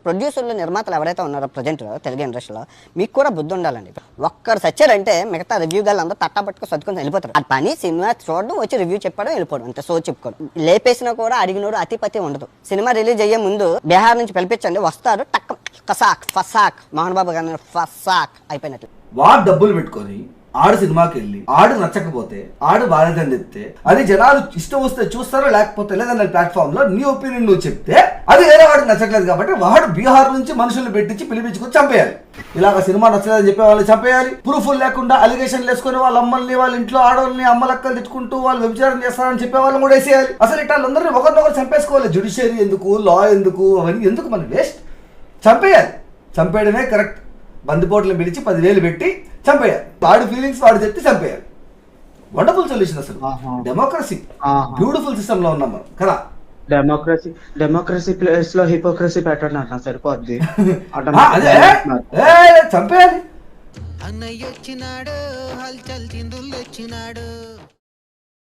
ప్రొడ్యూసర్లు నిర్మాతలు ఎవరైతే ఉన్నారో ప్రజెంట్ తెలుగు ఇండస్ట్రీలో మీకు కూడా బుద్ధి ఉండాలండి. ఒక్కరు సచ్చారంటే మిగతా రివ్యూ గాళ్ళు అందరూ తట్టా పట్టుకు సర్దుకొని వెళ్ళిపోతారు. అది పని సినిమా చూడడం, వచ్చి రివ్యూ చెప్పడం, వెళ్ళిపోవడం అంతే. సో చెప్పుకోవడం లేపేసినా కూడా అడిగినోడు అతిపతి ఉండదు. సినిమా రిలీజ్ అయ్యే ముందు బీహార్ నుంచి పిలిపించండి, వస్తారు టక్ కసాక్ ఫసాక్ మోహన్ బాబు గారిని ఫసాక్ అయిపోయినట్లు. వాడు డబ్బులు పెట్టుకొని ఆడు సినిమాకి వెళ్ళి ఆడు నచ్చకపోతే ఆడు బాధ్యతని చెప్తే అది జనాలు ఇష్టం వస్తే చూస్తారో లేకపోతే లేదన్న ప్లాట్ఫామ్ లో నీ ఒపీనియన్ నువ్వు చెప్తే అది వేరే వాడికి నచ్చట్లేదు కాబట్టి వాడు బీహార్ నుంచి మనుషులు పెట్టించి పిలిపించుకొని చంపేయాలి. ఇలాగ సినిమా నచ్చలేదని చెప్పే వాళ్ళని చంపేయాలి. ప్రూఫ్లు లేకుండా అలిగేషన్లు వేసుకొని వాళ్ళ అమ్మల్ని వాళ్ళ ఇంట్లో ఆడవాళ్ళని అమ్మలక్కలు తిట్టుకుంటూ వాళ్ళు వ్యభిచారం చేస్తారని చెప్పే వాళ్ళని కూడా వేసేయాలి. అసలు ఇట్లా వాళ్ళందరినీ ఒకరినొకరు చంపేసుకోవాలి. జ్యుడిషియరీ ఎందుకు, లా ఎందుకు, అవన్నీ ఎందుకు, మన వేస్ట్. చంపేయాలి. చంపేయడమే కరెక్ట్. బందిపోట్లను పిలిచి 10,000 పెట్టి చంపేయాలి. వాడి ఫీలింగ్స్ వాడు చెప్తే చంపేయాలి. Wonderful solution. అసలు డెమోక్రసీ బ్యూటిఫుల్ సిస్టమ్ లో ఉన్నాం మనం కదా. డెమోక్రసీ ప్లేస్ లో హిపోక్రసీ పెట్టండి అన్న, సరిపోద్ది. అదే చంపేయాలి. అన్నయ్య వచ్చినాడు, హల్చల్ చిందులు వచ్చినాడు.